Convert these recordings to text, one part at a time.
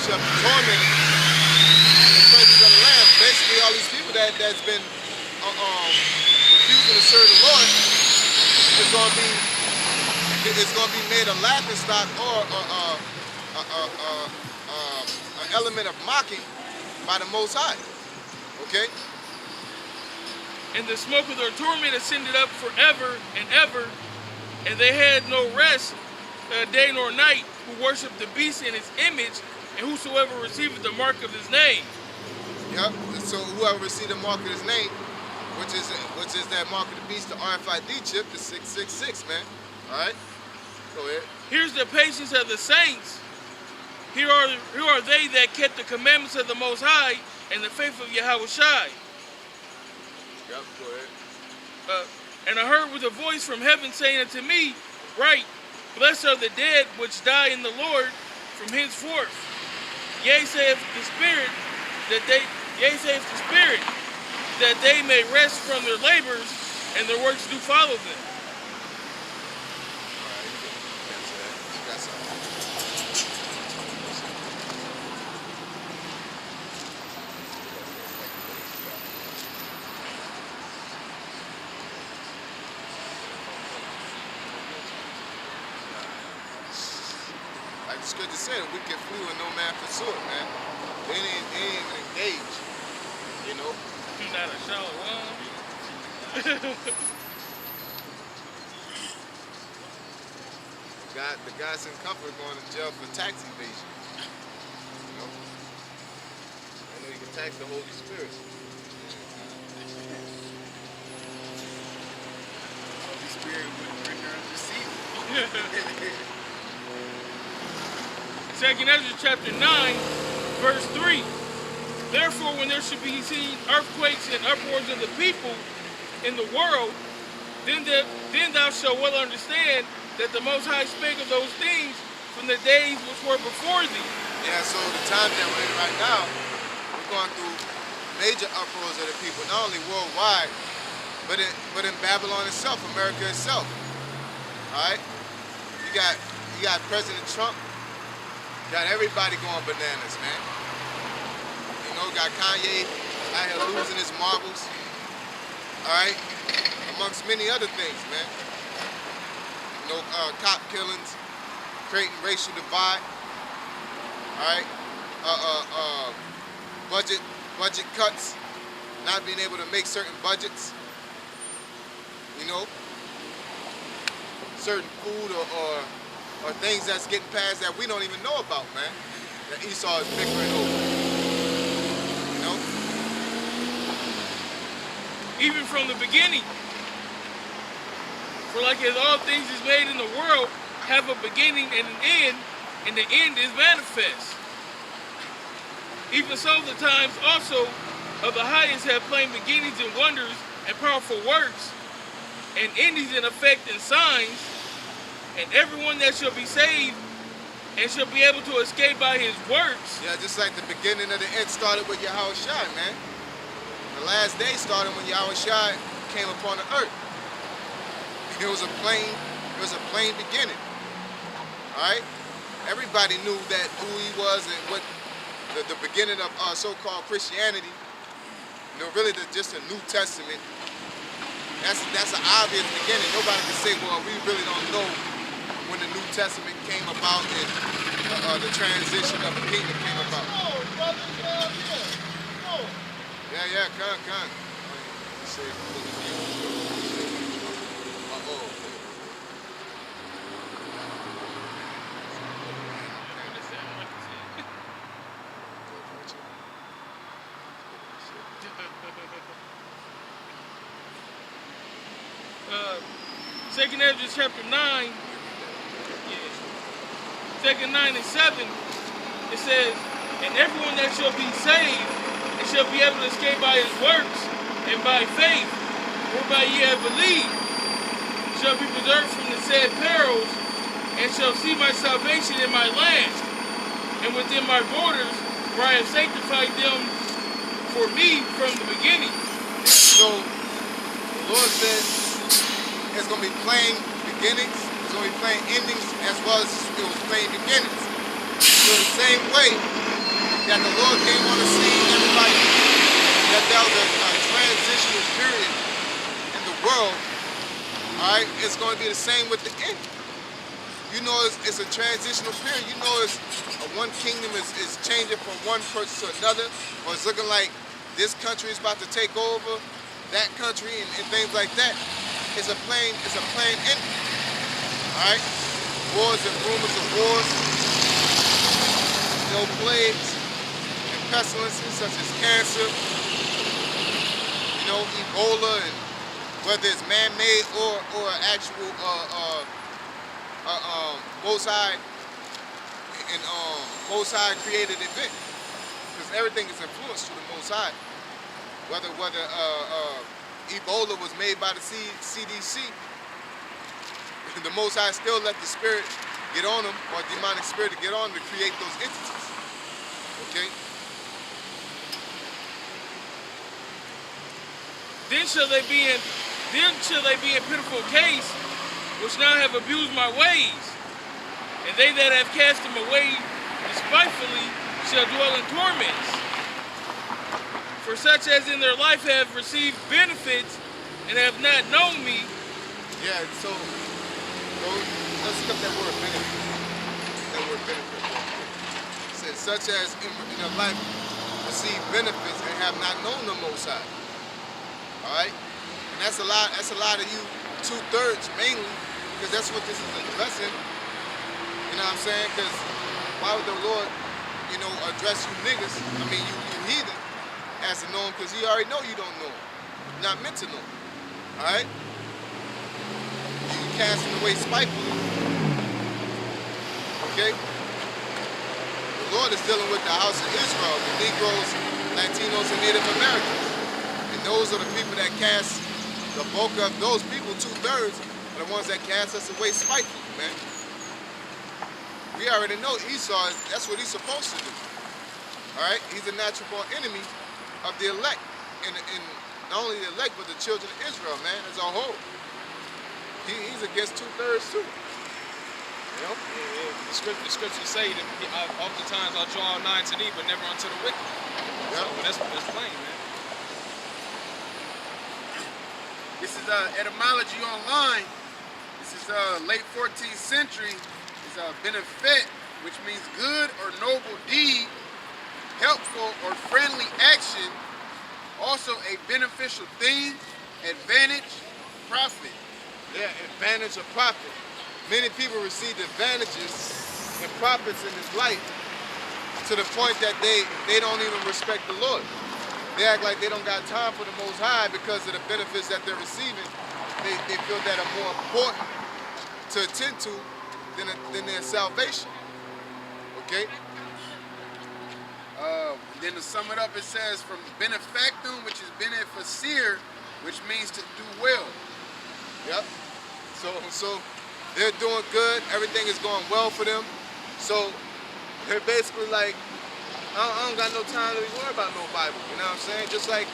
shall be tormented in the presence of the Lamb. Basically, all these people that's been refusing to serve the Lord is going to be made a laughing stock or an element of mocking by the Most High. Okay. And the smoke of their torment ascended up forever and ever, and they had no rest day nor night, who worship the beast in his image, and whosoever receiveth the mark of his name. Yep. So whoever received the mark of his name, which is that mark of the beast, the RFID chip, the 666, man. All right. Go ahead. Here's the patience of the saints. Here are they that kept the commandments of the Most High and the faith of Yahweh Shai. Yep. Go ahead. And I heard with a voice from heaven saying unto me, Write, blessed are the dead which die in the Lord from henceforth. Yea, saith the Spirit, that they may rest from their labors, and their works do follow them. Like the scripture said, wicked flew and no man pursued, man. They ain't even engaged, you know. Not a shallow one. The guys in comfort going to jail for tax evasion. You know. I know you can tax the Holy Spirit. Holy Spirit would render unto Caesar. 2nd Ezra chapter 9, verse 3. Therefore, when there should be seen earthquakes and uproars of the people in the world, then thou shalt well understand that the Most High spake of those things from the days which were before thee. Yeah, so the time that we're in right now, we're going through major uproars of the people, not only worldwide, but in Babylon itself, America itself. All right, you got President Trump, got everybody going bananas, man. You know, got Kanye out here losing his marbles. All right, amongst many other things, man. You know, cop killings, creating racial divide. All right, budget cuts, not being able to make certain budgets. You know, certain food or things that's getting passed that we don't even know about, man. That Esau is bickering over. You know, Even from the beginning. For like as all things is made in the world have a beginning and an end, and the end is manifest. Even so the times also of the highest have plain beginnings and wonders and powerful works, and endings in effect and signs, and everyone that shall be saved and shall be able to escape by his works. yeah, just like the beginning of the end started with Yahweh Shai, man. The last day started when Yahweh Shai came upon the earth. It was a plain beginning. All right, everybody knew that who he was and what the beginning of so-called Christianity. You know, really just a New Testament. That's an obvious beginning. Nobody can say, well, we really don't know when the New Testament came about and the transition of the kingdom came about. Oh, brother, Yeah, come. Say, Second Ezra chapter 9, 2nd 9 and 7, it says, and everyone that shall be saved and shall be able to escape by his works and by faith, whereby ye have believed, shall be preserved from the said perils, and shall see my salvation in my land, and within my borders, where I have sanctified them for me from the beginning. so the Lord said it's going to be plain beginnings, it's going to be plain endings, as well as it was plain beginnings. So the same way that the Lord came on the scene, everybody knew that there was a transitional period in the world. All right, it's going to be the same with the end. You know, it's a transitional period. You know, it's one kingdom is changing from one person to another, or it's looking like this country is about to take over that country and things like that. It's a plain ending. All right, wars and rumors of wars, no plagues and pestilences such as cancer, you know, Ebola, and whether it's man-made or actual Most High and Most High created event, because everything is influenced through the Most High. Whether Ebola was made by the CDC, the Most High still let the spirit get on them, or demonic spirit to get on them to create those entities. Okay. Then shall they be in pitiful case, which now have abused my ways, and they that have cast them away despitefully shall dwell in torments. For such as in their life have received benefits and have not known me. Yeah, so let's look up that word benefit. That word benefit. It says, such as in their life receive benefits and have not known the Most High. All right, and that's a lot of you 2/3 mainly, because that's what this is addressing. You know what I'm saying? Because why would the Lord, you know, address you niggas? I mean, you heathen, as to know him, because he already know you don't know him. You're not meant to know him. All right? You cast him away spitefully. Okay? The Lord is dealing with the house of Israel, the Negroes, Latinos, and Native Americans. And those are the people that cast, the bulk of those people, 2/3, are the ones that cast us away spitefully, man. We already know Esau, that's what he's supposed to do. All right? He's a natural born enemy of the elect. And not only the elect, but the children of Israel, man, as a whole. He's against 2/3 too. You know? The scriptures say that oftentimes I'll draw nigh to thee, but never unto the wicked. Yep. So that's plain, man. This is etymology online. This is late 14th century. It's benefit, which means good or noble deed, helpful or friendly action, also a beneficial thing, advantage, profit. Yeah, advantage or profit. Many people received advantages and profits in this life to the point that they don't even respect the Lord. They act like they don't got time for the Most High because of the benefits that they're receiving. They feel that are more important to attend to than their salvation. Okay? Then to sum it up, it says from benefactum, which is beneficiar, which means to do well. Yep. So they're doing good. Everything is going well for them. So they're basically like, I don't got no time to be worried about no Bible. You know what I'm saying? Just like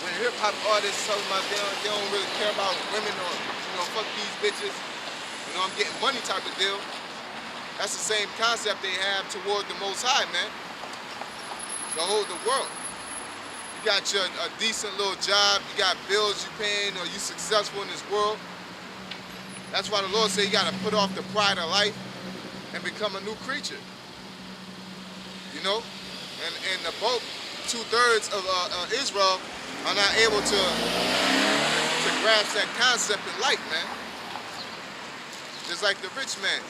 when hip hop artists talking about they don't really care about women, or, you know, fuck these bitches. You know, I'm getting money type of deal. That's the same concept they have toward the Most High, man. The whole the world. You got a decent little job, you got bills you paying, or you successful in this world. That's why the Lord said you got to put off the pride of life and become a new creature. You know? And the bulk, 2/3 of Israel are not able to grasp that concept in life, man. Just like the rich man.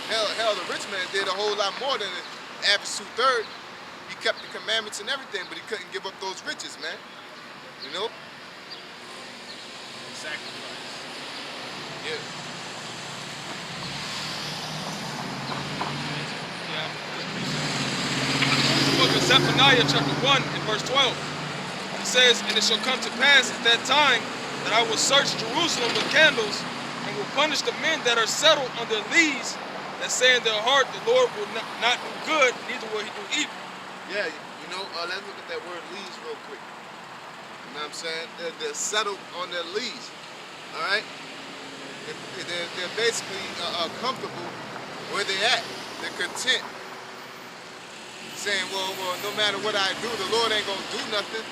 Hell, the rich man did a whole lot more than the average 2/3. He kept the commandments and everything, but he couldn't give up those riches, man. You know? Sacrifice. Yeah. Book of Zephaniah chapter 1 and verse 12. It says, and it shall come to pass at that time that I will search Jerusalem with candles and will punish the men that are settled on their lees, that say in their heart, the Lord will not do good, neither will he do evil. Yeah, you know, let's look at that word leads real quick. You know what I'm saying? They're settled on their leads. All right? They're basically comfortable where they're at. They're content. saying, well, no matter what I do, the Lord ain't gonna do nothing.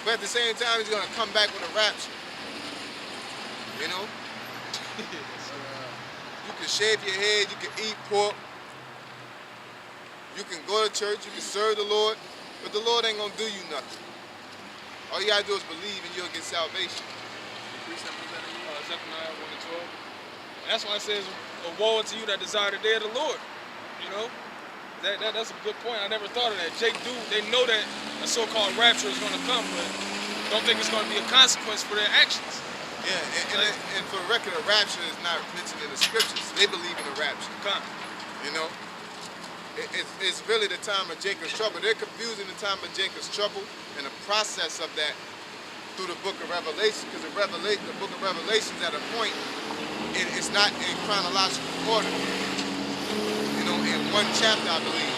But at the same time, he's gonna come back with a rapture. You know? You can shave your head, you can eat pork, you can go to church, you can serve the Lord, but the Lord ain't gonna do you nothing. All you gotta do is believe and you'll get salvation. Zephaniah 1 and 12. And that's why it says, woe unto you that desire the day of the Lord. You know? That's a good point. I never thought of that. They know that a so-called rapture is going to come, but don't think it's going to be a consequence for their actions. Yeah, and for the record, a rapture is not mentioned in the scriptures. They believe in a rapture. You know? It's really the time of Jacob's trouble. They're confusing the time of Jacob's trouble and the process of that through the book of Revelation, because the book of Revelation is at a point, it's not in chronological order. You know, in one chapter, I believe,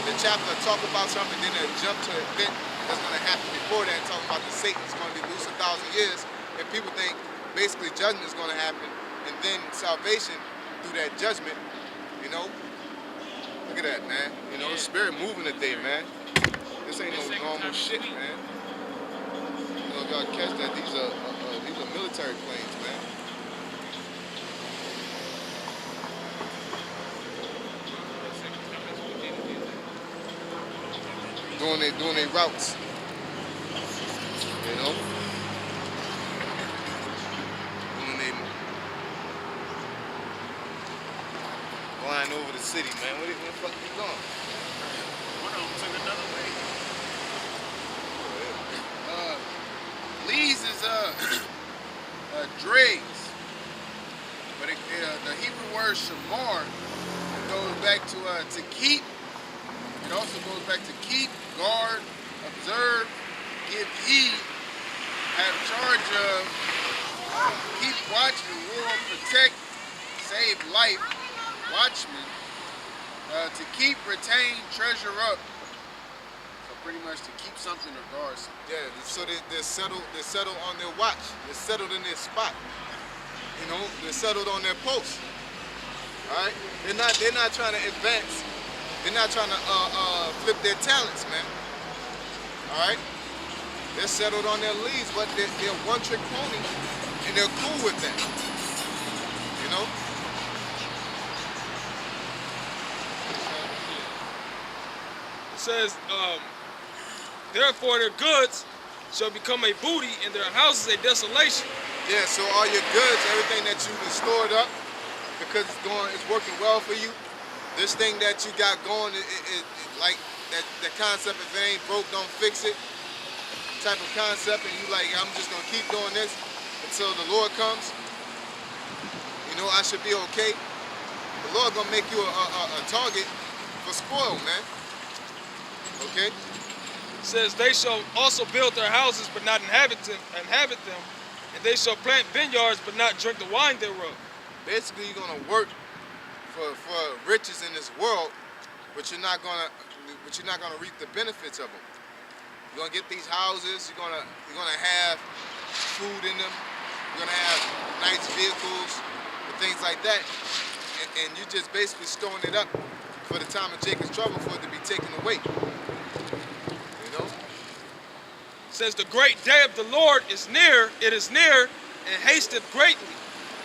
the chapter talk about something, then they jump to an event that's going to happen before that, talking about the Satan's going to be loose 1,000 years, and people think basically judgment is going to happen, and then salvation through that judgment. You know, look at that, man. You know, the spirit moving today, man. This ain't no normal shit, man. You know, if y'all catch that, these are military planes, man. Doing their routes. You know? Flying over the city, man. Where the fuck you going? One of them took another way. Lees is dregs, but the Hebrew word shamar goes back to keep. It also goes back to keep, guard, observe, give heed, have charge of, keep watch, reward, protect, save life, watchman, to keep, retain, treasure up. So pretty much to keep something or guard something. Yeah, so they're settled on their watch. They're settled in their spot. You know, they're settled on their post. All right? They're not trying to advance. They're not trying to flip their talents, man. All right? They're settled on their leads, but they're one-trick pony, and they're cool with that. You know? It says, therefore their goods shall become a booty, and their houses a desolation. Yeah, so all your goods, everything that you've been stored up, because it's working well for you, this thing that you got going, it like that concept, if it ain't broke, don't fix it type of concept, and you like, I'm just gonna keep doing this until the Lord comes. You know, I should be okay. The Lord gonna make you a target for spoil, man. Okay? It says they shall also build their houses but not inhabit them, and they shall plant vineyards but not drink the wine thereof. Basically, you're gonna work for riches in this world, but you're not gonna reap the benefits of them. You're gonna get these houses. You're gonna have food in them. You're gonna have nice vehicles and things like that, and you're just basically storing it up for the time of Jacob's trouble, for it to be taken away. You know. It says the great day of the Lord is near. It is near and hasteth greatly.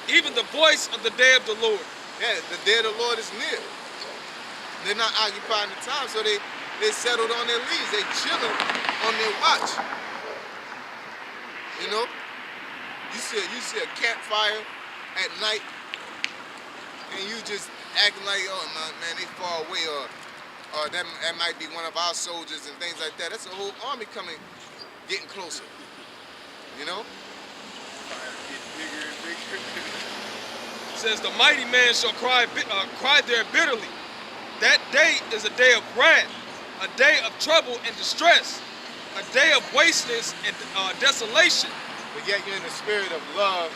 Even the voice of the day of the Lord. Yeah, the day of the Lord is near. They're not occupying the time, so they settled on their leads. They chilling on their watch. You know, you see a campfire at night, and you just acting like, oh man, they far away, or that might be one of our soldiers and things like that. That's a whole army coming, getting closer. You know. Fire getting bigger and bigger. It says the mighty man shall cry there bitterly. That day is a day of wrath, a day of trouble and distress, a day of wasteness and desolation. But yet you're in the spirit of love,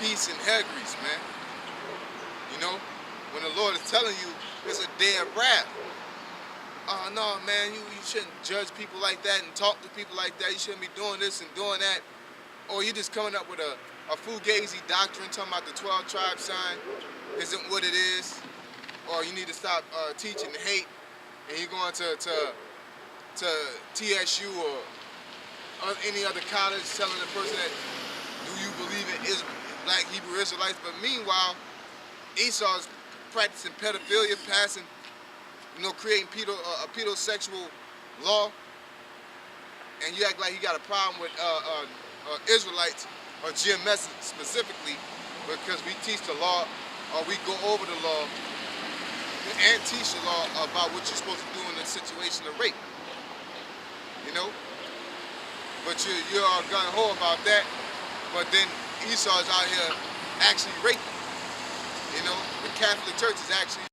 peace, and hair grease, man. You know, when the Lord is telling you it's a day of wrath. Oh no, man, you shouldn't judge people like that and talk to people like that. You shouldn't be doing this and doing that. Or you're just coming up with a fugazi doctrine talking about the 12 tribe sign isn't what it is. Or you need to stop teaching hate. and you're going to TSU or any other college telling the person that, do you believe in black Hebrew Israelites? But meanwhile, Esau's practicing pedophilia, passing, creating a pedosexual law, and you act like you got a problem with Israelites or GMS specifically because we teach the law or we go over the law and teach the law about what you're supposed to do in a situation of rape. But you are gung-ho about that, but then Esau is out here actually raping. The Catholic Church is actually